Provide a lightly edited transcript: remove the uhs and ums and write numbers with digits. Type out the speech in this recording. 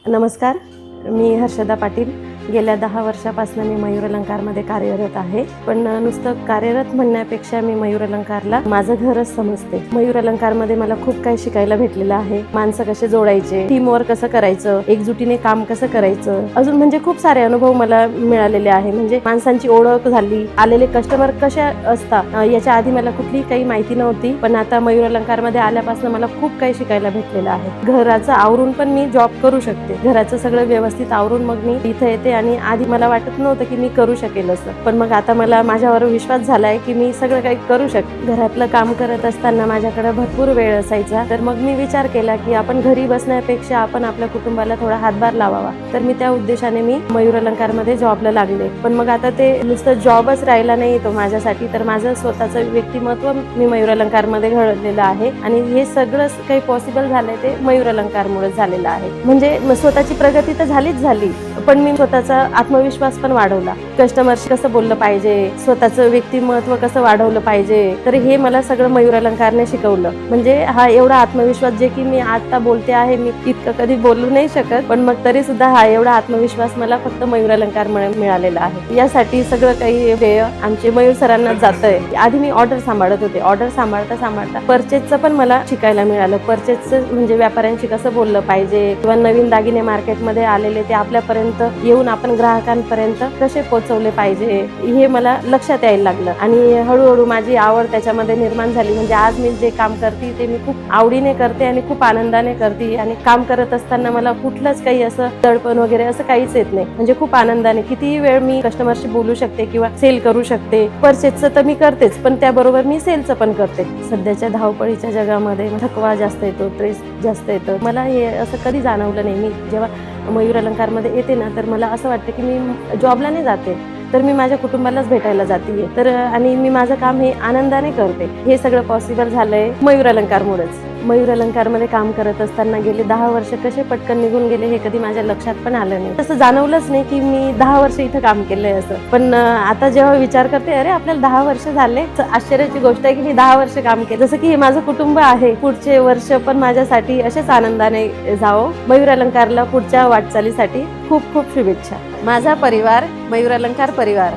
नमस्कार, मी हर्षदा पाटील. गेल्या 10 वर्षापासून मी मयूर अलंकारमध्ये कार्यरत आहे. पण नुसतं कार्यरत म्हणण्यापेक्षा मी मयूर अलंकारला माझं घरच समजते. मयूर अलंकारमध्ये मला खूप काही शिकायला भेटलेलं आहे. माणसं कसे जोडायचे, टीम वर्क कसं करायचं, एकजुटीने काम कसं करायचं, अजून म्हणजे खूप सारे अनुभव मला मिळालेले आहे. म्हणजे माणसांची ओळख झाली, आलेले कस्टमर कसे असतात याच्या आधी मला कुठली काही माहिती नव्हती. पण आता मयूर अलंकारमध्ये आल्यापासून मला खूप काही शिकायला भेटलेलं आहे. घराचं आवरून पण मी जॉब करू शकते. घराचं सगळं व्यवस्थित आवरून मग मी इथे येते आणि आधी मला वाटत नव्हतं की मी करू शकेल असं. पण मग आता मला माझ्यावर विश्वास झालाय की मी सगळं काही करू शकते. घरातलं काम करत असताना माझ्याकडे भरपूर वेळ असायचा. तर मग मी विचार केला की आपण घरी बसण्यापेक्षा आपण आपल्या कुटुंबाला थोडा हातभार लावावा. तर मी त्या उद्देशाने मी मयूर अलंकारमध्ये जॉबला लागले. पण मग आता ते नुसतं जॉबच राहिला नाही तो माझ्यासाठी, तर माझं स्वतःचं व्यक्तिमत्व मी मयूर अलंकारमध्ये घडवलेलं आहे. आणि हे सगळं काही पॉसिबल झालंय ते मयूर अलंकारमुळे झालेलं आहे. म्हणजे स्वतःची प्रगती तर झालीच झाली, पण मी स्वतःचा आत्मविश्वास पण वाढवला. कस्टमरशी कसं बोललं पाहिजे, स्वतःचं व्यक्तिमत्व कसं वाढवलं पाहिजे, तर हे मला सगळं मयूर अलंकारने शिकवलं. म्हणजे हा एवढा आत्मविश्वास जे की मी आता बोलते आहे, मी इतकं कधी बोलू नाही शकत, पण मग तरी सुद्धा हा एवढा आत्मविश्वास मला फक्त मयूर अलंकारमुळे मिळालेला आहे. यासाठी सगळं काही श्रेय आमचे मयूर सरांनाच जातंय. आधी मी ऑर्डर सांभाळत होते. ऑर्डर सांभाळता परचेसचं पण मला शिकायला मिळालं. परचेसचं म्हणजे व्यापाऱ्यांशी कसं बोललं पाहिजे, किंवा नवीन दागिने मार्केटमध्ये आलेले ते आपल्यापर्यंत येऊन आपण ग्राहकांपर्यंत कसे पोहोचवले पाहिजे, हे मला लक्षात यायला लागलं. आणि हळूहळू माझी आवड त्याच्यामध्ये निर्माण झाली. म्हणजे आज मी जे काम करते ते मी खूप आवडीने करते आणि खूप आनंदाने करते. आणि काम करत असताना मला कुठलंच काही असं दडपण वगैरे असं काहीच येत नाही. म्हणजे खूप आनंदाने कितीही वेळ मी कस्टमरशी बोलू शकते किंवा सेल करू शकते. परचेसचं तर मी करतेच, पण त्याबरोबर मी सेलचं पण करते. सध्याच्या धावपळीच्या जगामध्ये थकवा जास्त येतो, स्ट्रेस जास्त येतं. मला हे असं कधी जाणवलं नाही. मी जेव्हा मयूर अलंकारमध्ये येते ना, तर मला असं वाटतं की मी जॉबला नाही जाते, तर मी माझ्या कुटुंबालाच भेटायला जाते. तर आणि मी माझं काम हे आनंदाने करते. हे सगळं पॉसिबल झालंय मयूर अलंकारमुळेच. मयूर अलंकारमध्ये काम करत असताना गेले 10 वर्ष कसे पटकन निघून गेले हे कधी माझ्या लक्षात पण आलं नाही. तसं जाणवलंच नाही की मी 10 वर्ष इथं काम केलंय असं. पण आता जेव्हा विचार करते, अरे आपल्याला 10 वर्ष झाले, आश्चर्याची गोष्ट आहे की मी 10 वर्ष काम केलं. जसं की हे माझं कुटुंब आहे. पुढचे वर्ष पण माझ्यासाठी असेच आनंदाने जावो. मयूर अलंकारला पुढच्या वाटचालीसाठी खूप खूप शुभेच्छा. माझा परिवार मयूर अलंकार परिवार.